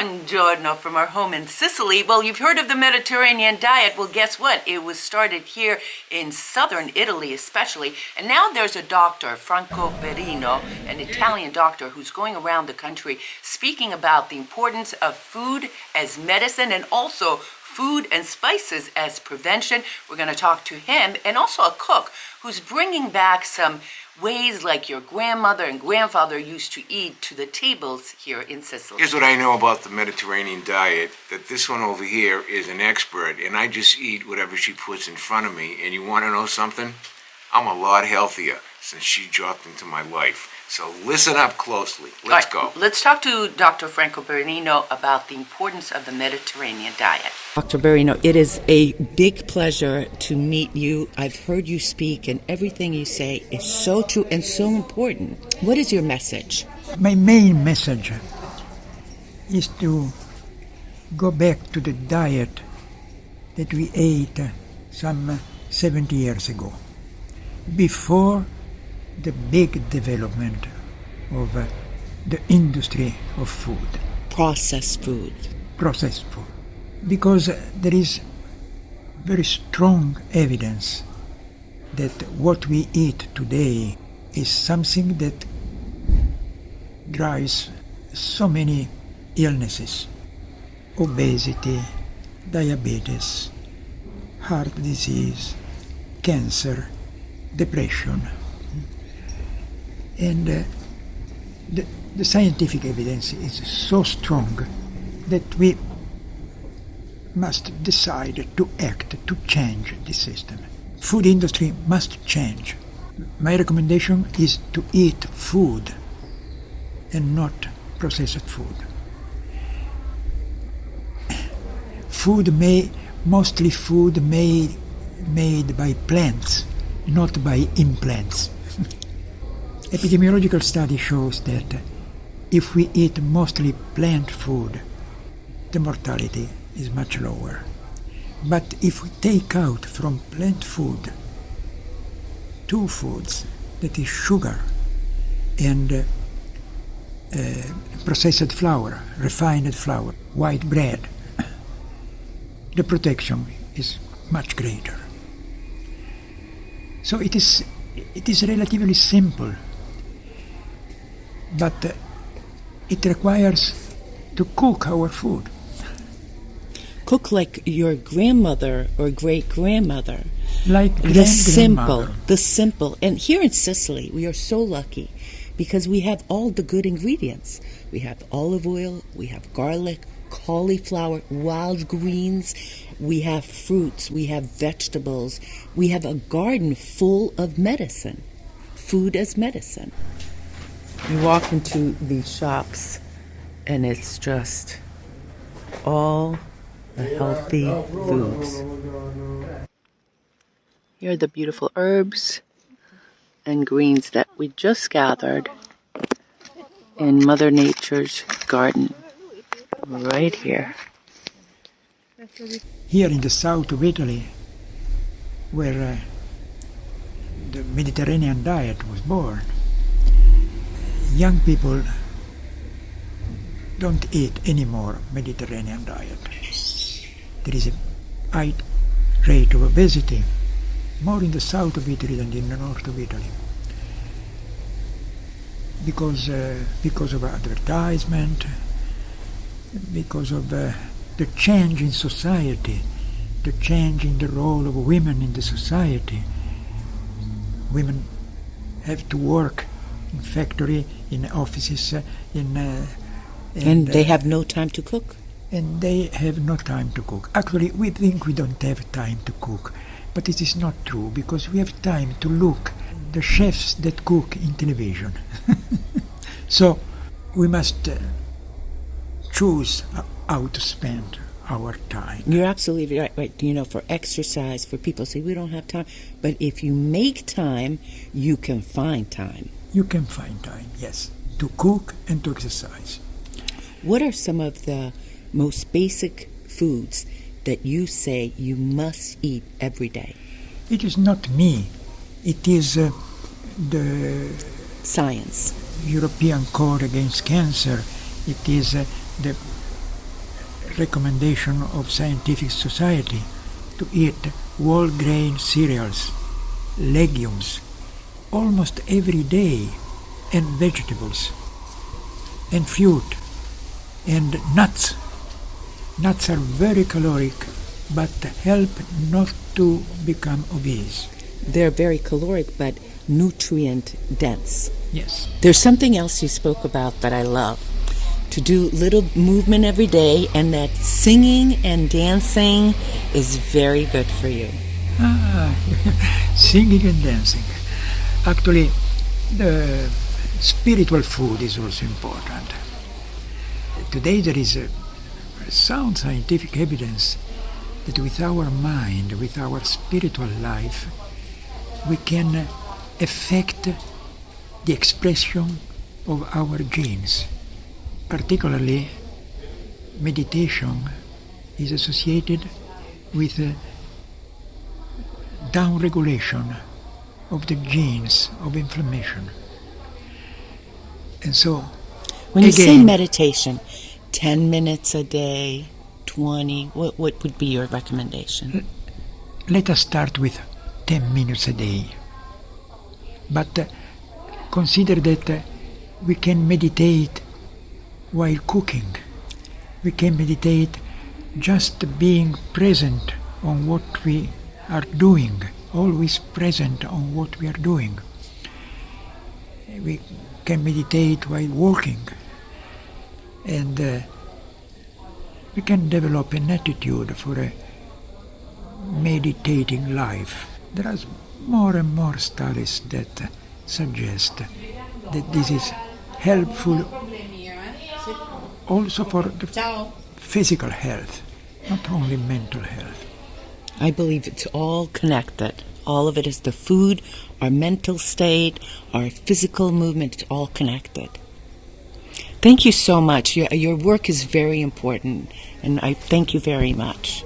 Buongiorno from our home in Sicily. Well, you've heard of the Mediterranean diet. Well, guess what? It was started here in southern Italy especially. And now there's a doctor, Franco Berrino, an Italian doctor who's going around the country speaking about the importance of food as medicine and also food and spices as prevention. We're going to talk to him, and also a cook who's bringing back some ways like your grandmother and grandfather used to eat to the tables here in Sicily. Here's what I know about the Mediterranean diet, that this one over here is an expert, and I just eat whatever she puts in front of me. And you want to know something? I'm a lot healthier since she dropped into my life. So listen up closely. Let's go. Let's talk to Dr. Franco Berrino about the importance of the Mediterranean diet. Dr. Berrino, it is a big pleasure to meet you. I've heard you speak, and everything you say is so true and so important. What is your message? My main message is to go back to the diet that we ate some 70 years ago, before the big development of the industry of food. Processed food. Processed food. Because there is very strong evidence that what we eat today is something that drives so many illnesses. Obesity, diabetes, heart disease, cancer, depression. And the scientific evidence is so strong that we must decide to act, to change the system. Food industry must change. My recommendation is to eat food and not processed food. Mostly food made by plants, not by implants. Epidemiological study shows that if we eat mostly plant food, the mortality is much lower. But if we take out from plant food two foods, that is sugar and processed flour, refined flour, white bread, the protection is much greater. So it is relatively simple, but it requires to cook our food. Cook like your grandmother or great-grandmother. Like the simple. And here in Sicily, we are so lucky because we have all the good ingredients. We have olive oil, we have garlic, cauliflower, wild greens, we have fruits, we have vegetables, we have a garden full of medicine. Food as medicine. You walk into these shops and it's just all the healthy foods. Here are the beautiful herbs and greens that we just gathered in Mother Nature's garden right here. Here in the south of Italy, where the Mediterranean diet was born, young people don't eat any more Mediterranean diet. There is a high rate of obesity, more in the south of Italy than in the north of Italy, because of advertisement, because of the change in society, the change in the role of women in the society. Women have to work in factory, in offices, and they have no time to cook. And they have no time to cook. Actually, we think we don't have time to cook, but it is not true, because we have time to look the chefs that cook in television. So we must choose how to spend our time. You're absolutely right. You know, for exercise, for people say we don't have time, but if you make time, you can find time. You can find time, yes, to cook and to exercise. What are some of the most basic foods that you say you must eat every day? It is not me. It is the science. European Code Against Cancer. It is the recommendation of scientific society to eat whole grain cereals, legumes, almost every day, and vegetables, and fruit, and nuts. Nuts are very caloric, but help not to become obese. They're very caloric, but nutrient dense. Yes. There's something else you spoke about that I love. To do little movement every day, and that singing and dancing is very good for you. Singing and dancing. Actually, the spiritual food is also important. Today there is a sound scientific evidence that with our mind, with our spiritual life, we can affect the expression of our genes. Particularly, meditation is associated with downregulation of the genes of inflammation. And so, when you say meditation, 10 minutes a day, 20, what would be your recommendation? Let us start with 10 minutes a day. But consider that we can meditate while cooking. We can meditate just being present on what we are doing, always present on what we are doing. We can meditate while walking, and we can develop an attitude for a meditating life. There are more and more studies that suggest that this is helpful also for the physical health, not only mental health. I believe it's all connected. All of it is the food, our mental state, our physical movement, it's all connected. Thank you so much. Your work is very important, and I thank you very much.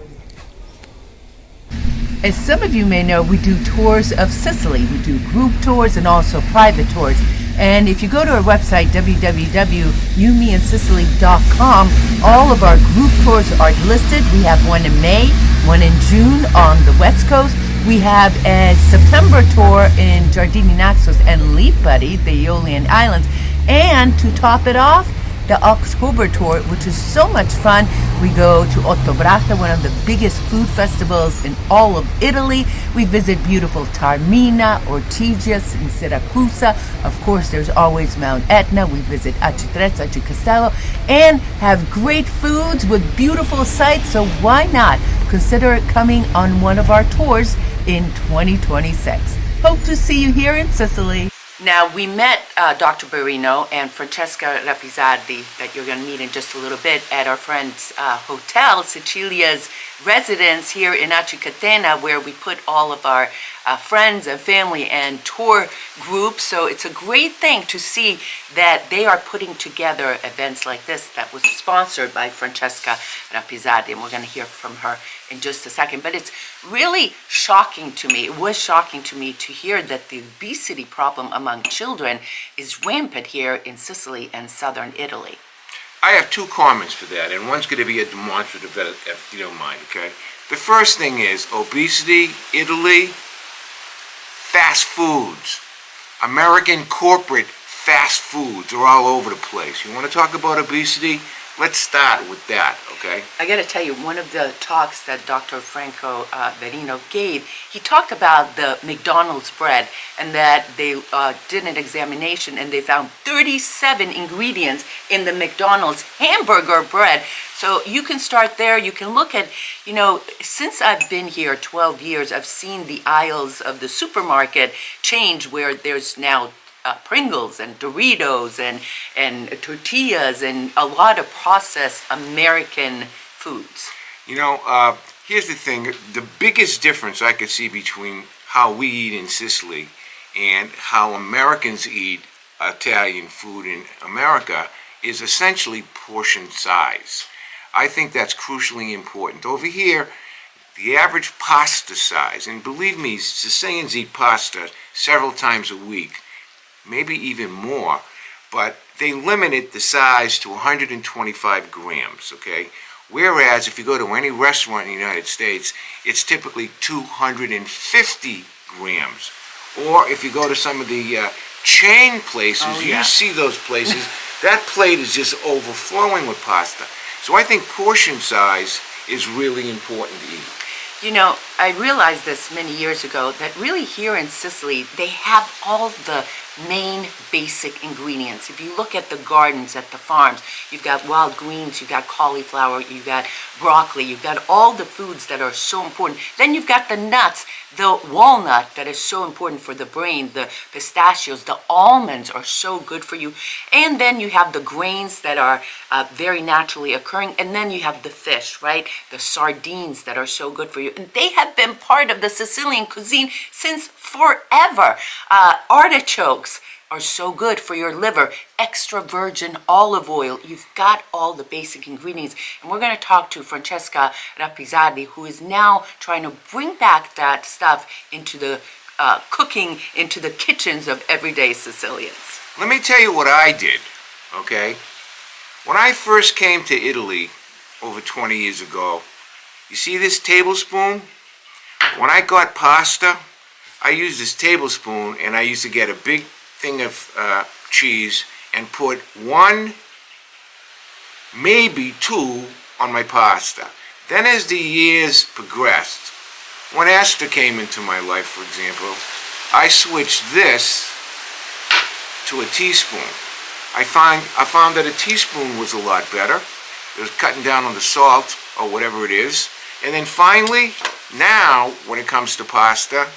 As some of you may know, we do tours of Sicily. We do group tours and also private tours. And if you go to our website, www.youmeandsicily.com, all of our group tours are listed. We have one in May, one in June on the West Coast. We have a September tour in Giardini Naxos and Lipari, the Aeolian Islands. And to top it off, the October tour, which is so much fun. We go to Ottobrata, one of the biggest food festivals in all of Italy. We visit beautiful Taormina, Ortigias, and Siracusa. Of course, there's always Mount Etna. We visit Aci Trezza, Aci Castello, and have great foods with beautiful sights. So why not consider coming on one of our tours in 2026? Hope to see you here in Sicily. Now, we met Dr. Berrino and Francesca Rapisardi, that you're going to meet in just a little bit, at our friend's hotel, Sicilia's residence here in Aci Catena, where we put all of our friends and family and tour groups. So it's a great thing to see that they are putting together events like this that was sponsored by Francesca Rapisardi, and we're going to hear from her in just a second. But it's really shocking to me, it was shocking to me to hear that the obesity problem among children is rampant here in Sicily and southern Italy. I have two comments for that, and one's going to be a demonstrative, if you don't mind, okay? The first thing is obesity, Italy, fast foods. American corporate fast foods are all over the place. You want to talk about obesity? Let's start with that, okay? I got to tell you, one of the talks that Dr. Franco Berrino gave, he talked about the McDonald's bread, and that they did an examination and they found 37 ingredients in the McDonald's hamburger bread. So you can start there. You can look at, since I've been here 12 years, I've seen the aisles of the supermarket change, where there's now Pringles and Doritos and tortillas and a lot of processed American foods. Here's the thing. The biggest difference I could see between how we eat in Sicily and how Americans eat Italian food in America is essentially portion size. I think that's crucially important. Over here, the average pasta size, and believe me, Sicilians eat pasta several times a week, maybe even more, but they limited the size to 125 grams, okay? Whereas if you go to any restaurant in the United States, it's typically 250 grams. Or if you go to some of the chain places, Oh, yeah. you see those places, that plate is just overflowing with pasta. So I think portion size is really important to eat. You know, I realized this many years ago that really here in Sicily, they have all the main basic ingredients. If you look at the gardens at the farms, you've got wild greens, you've got cauliflower, you've got broccoli, you've got all the foods that are so important. Then you've got the nuts, the walnut that is so important for the brain, the pistachios, the almonds are so good for you. And then you have the grains that are very naturally occurring. And then you have the fish, right? The sardines that are so good for you. And they have been part of the Sicilian cuisine since forever. Artichokes are so good for your liver. Extra virgin olive oil. You've got all the basic ingredients. And we're going to talk to Francesca Rapisardi, who is now trying to bring back that stuff into the cooking, into the kitchens of everyday Sicilians. Let me tell you what I did, okay? When I first came to Italy over 20 years ago, you see this tablespoon? When I got pasta, I used this tablespoon and I used to get a big thing of cheese and put one, maybe two on my pasta. Then as the years progressed, when Esther came into my life, for example, I switched this to a teaspoon. I found that a teaspoon was a lot better. It was cutting down on the salt or whatever it is. And then finally, now when it comes to pasta,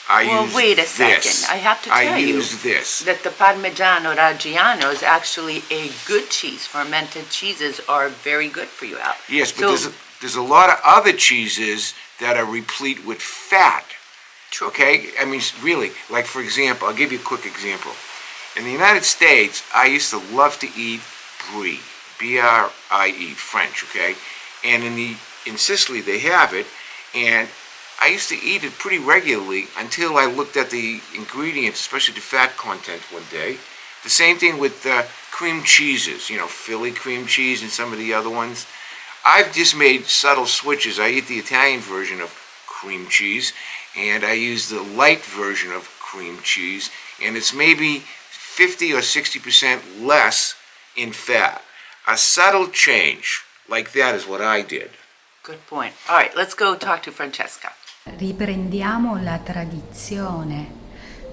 I use this. Well, wait a second. I have to tell you use this. that the Parmigiano Reggiano is actually a good cheese. Fermented cheeses are very good for you, Al. Yes, but there's a lot of other cheeses that are replete with fat. True. Okay? I mean, really, like for example, I'll give you a quick example. In the United States, I used to love to eat brie, B-R-I-E, French, okay? And in Sicily, they have it, and I used to eat it pretty regularly until I looked at the ingredients, especially the fat content one day. The same thing with cream cheeses, you know, Philly cream cheese and some of the other ones. I've just made subtle switches. I eat the Italian version of cream cheese, and I use the light version of cream cheese, and it's maybe 50 or 60% less in fat. A subtle change like that is what I did. Good point. All right, let's go talk to Francesca. Riprendiamo la tradizione,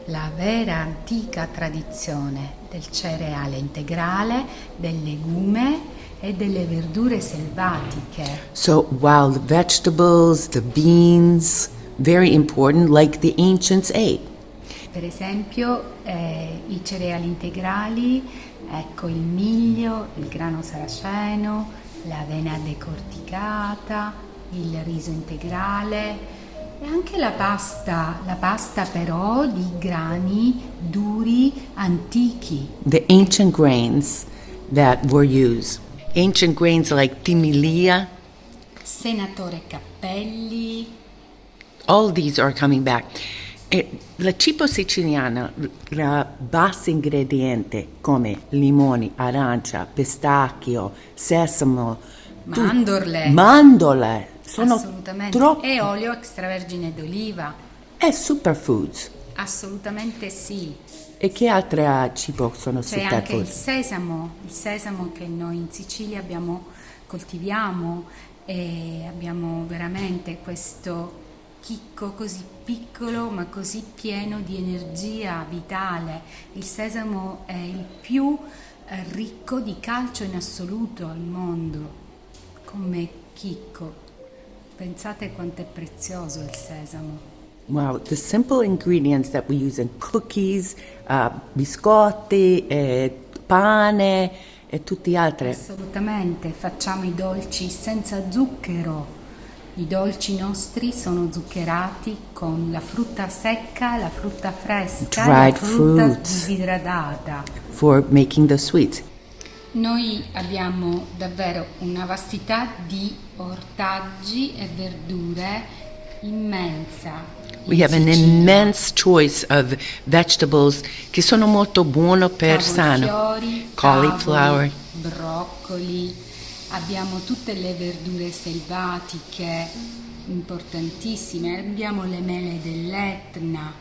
la vera antica tradizione del cereale integrale, del legume e delle verdure selvatiche. So wild vegetables, the beans, very important, like the ancients ate. Per esempio i cereali integrali, ecco il miglio, il grano saraceno, l'avena decorticata, il riso integrale e anche la pasta però di grani duri antichi. The ancient grains that were used. Ancient grains like timilia, Senatore Cappelli. all these are coming back. La cibo siciliana, la base ingrediente come limoni, arancia, pistacchio, sesamo, mandorle, sono Assolutamente. troppo. E olio extravergine d'oliva. È superfoods. Assolutamente sì. E che altre cibo sono C'è anche il superfoods? sesamo che noi in Sicilia coltiviamo e abbiamo veramente questo chicco così piccolo ma così pieno di energia vitale. Il sesamo è il più ricco di calcio in assoluto al mondo come chicco. Pensate quanto è prezioso il sesamo. Wow, the simple ingredients that we use in cookies, biscotti, pane e tutti altri. Assolutamente, facciamo i dolci senza zucchero. I dolci nostri sono zuccherati con la frutta secca, la frutta fresca, Dried la frutta fruits. disidratata. For making the sweets. Noi abbiamo davvero una vastità di ortaggi e verdure immensa. We have an immense choice of vegetables che sono molto buono per sano. Cavolfiori, Cauliflower. cavoli, broccoli, abbiamo tutte le verdure selvatiche importantissime, abbiamo le mele dell'Etna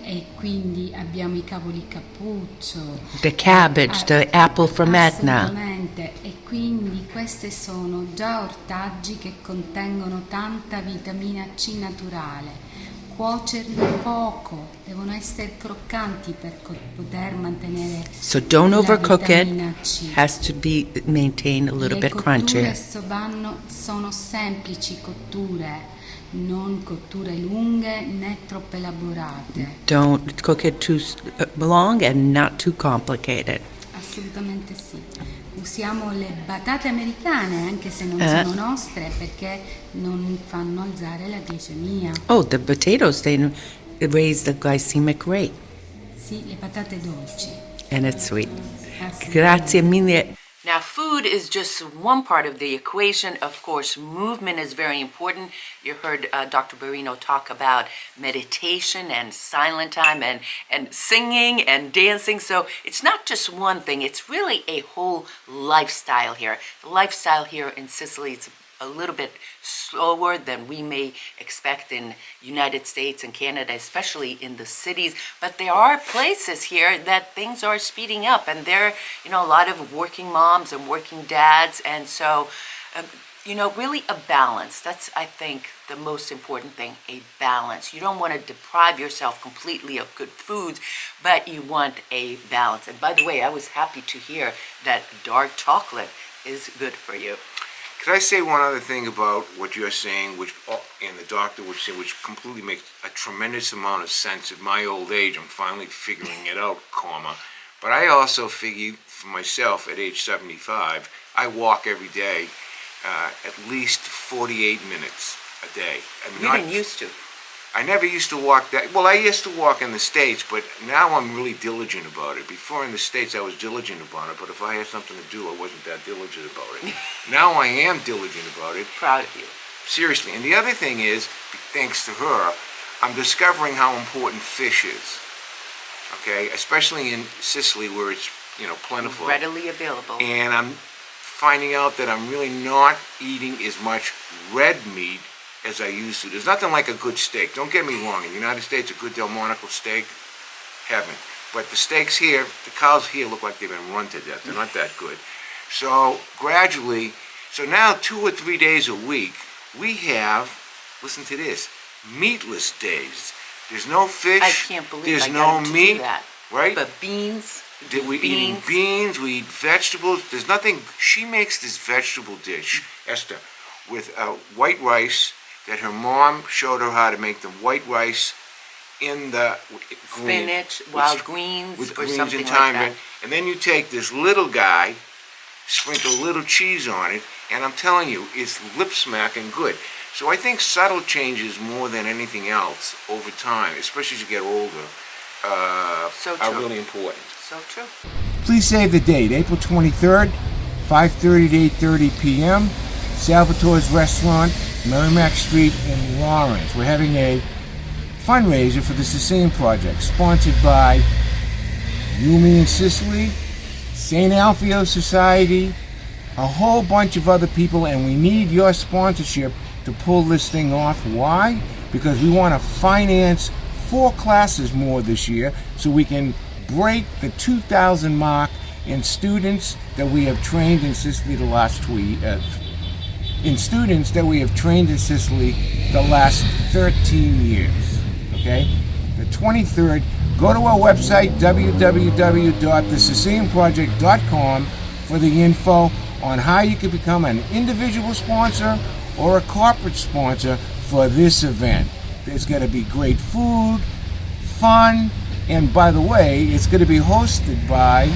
e quindi abbiamo i cavoli cappuccio, The cabbage, the apple from Etna. assolutamente, e quindi questi sono già ortaggi che contengono tanta vitamina C naturale. Cuocerli poco, devono essere croccanti per poter mantenere So don't la overcook it. vitamina C. Has to be maintained a little Le bit cotture crunchy. sono semplici cotture, non cotture lunghe né troppo elaborate. Don't cook it too long and not too complicated. Assolutamente sì. Usiamo le patate americane, anche se non sono nostre, perché non fanno alzare la glicemia. Oh, the potatoes, they raise the glycemic rate, Sì, le patate dolci. and it's sweet. Assolutamente. Grazie mille. Now, food is just one part of the equation. Of course, movement is very important. You heard Dr. Berrino talk about meditation and silent time and singing and dancing. So it's not just one thing. It's really a whole lifestyle here. The lifestyle here in Sicily, it's a little bit slower than we may expect in United States and Canada, especially in the cities. But there are places here that things are speeding up, and there are, a lot of working moms and working dads, and so, really a balance. That's, I think, the most important thing, a balance. You don't want to deprive yourself completely of good foods, but you want a balance. And by the way, I was happy to hear that dark chocolate is good for you. Could I say one other thing about what you're saying, and the doctor would say, which completely makes a tremendous amount of sense. At my old age, I'm finally figuring it out, But I also figure for myself at age 75, I walk every day at least 48 minutes a day. You didn't used to. I never used to walk that. Well, I used to walk in the States, but now I'm really diligent about it. Before in the States, I was diligent about it, but if I had something to do, I wasn't that diligent about it. Now I am diligent about it. Proud of you. Seriously. And the other thing is, thanks to her, I'm discovering how important fish is. Okay? Especially in Sicily where it's, plentiful. Readily available. And I'm finding out that I'm really not eating as much red meat as I used to. There's nothing like a good steak. Don't get me wrong. In the United States, a good Delmonico steak, heaven. But the steaks here, the cows here look like they've been run to death. They're not that good. So gradually, now 2 or 3 days a week, we have, listen to this, meatless days. There's no fish. I can't believe there's I no got to meat, do that. right? But beans. We're eating beans, we eat vegetables. There's nothing. She makes this vegetable dish, Esther, with white rice that her mom showed her how to make the white rice in the Spinach, wild greens, with or greens something and like thyme. that. And then you take this little guy, sprinkle a little cheese on it, and I'm telling you, it's lip smacking good. So I think subtle changes more than anything else over time, especially as you get older, So are true. really important. So true. Please save the date, April 23rd, 5:30 to 8:30 p.m., Salvatore's Restaurant, Merrimack Street in Lawrence. We're having a fundraiser for the Sicilian Project, sponsored by Yumi in Sicily, St. Alfio Society, a whole bunch of other people, and we need your sponsorship to pull this thing off. Why? Because we want to finance 4 classes more this year so we can break the 2,000 mark in students that we have trained in Sicily the last 13 years. Okay? The 23rd, go to our website, www.thesicilianproject.com, for the info on how you can become an individual sponsor or a corporate sponsor for this event. There's going to be great food, fun, and by the way, it's going to be hosted by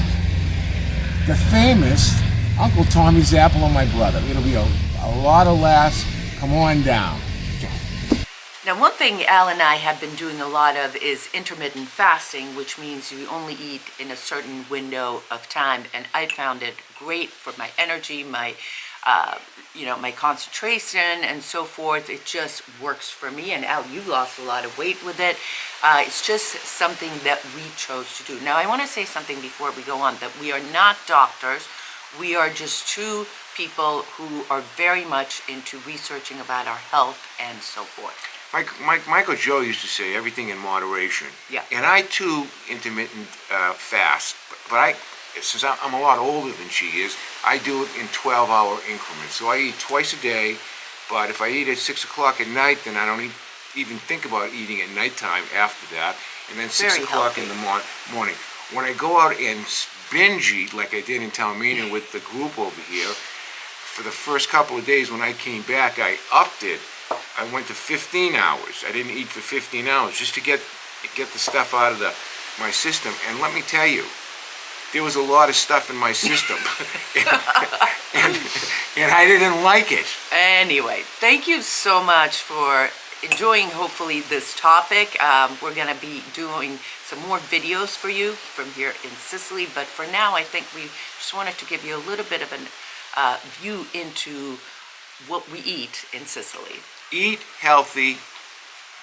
the famous Uncle Tommy Zappel and my brother. It'll be a lot of laughs. Come on down. Now, one thing Al and I have been doing a lot of is intermittent fasting, which means you only eat in a certain window of time. And I found it great for my energy, my my concentration and so forth. It just works for me. And Al, you've lost a lot of weight with it. It's just something that we chose to do. Now, I want to say something before we go on, that we are not doctors. We are just two people who are very much into researching about our health and so forth. Michael Joe used to say everything in moderation. Yeah. And I too intermittent fast, but since I'm a lot older than she is, I do it in 12-hour increments. So I eat twice a day, but if I eat at 6 o'clock at night, then I don't even think about eating at nighttime after that, and then 6 Very o'clock in the morning. When I go out and binge eat, like I did in Taormina with the group over here, for the first couple of days when I came back, I upped it. I went to 15 hours. I didn't eat for 15 hours just to get the stuff out of my system. And let me tell you, there was a lot of stuff in my system, and I didn't like it. Anyway, thank you so much for enjoying, hopefully, this topic. We're going to be doing some more videos for you from here in Sicily, but for now, I think we just wanted to give you a little bit of a view into what we eat in Sicily. Eat healthy,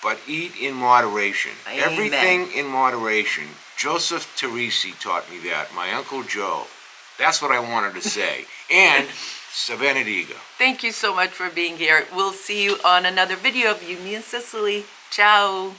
but eat in moderation. Amen. Everything in moderation. Joseph Teresi taught me that, my Uncle Joe. That's what I wanted to say. And Sabenedigo. Thank you so much for being here. We'll see you on another video of You, Me, and Sicily. Ciao.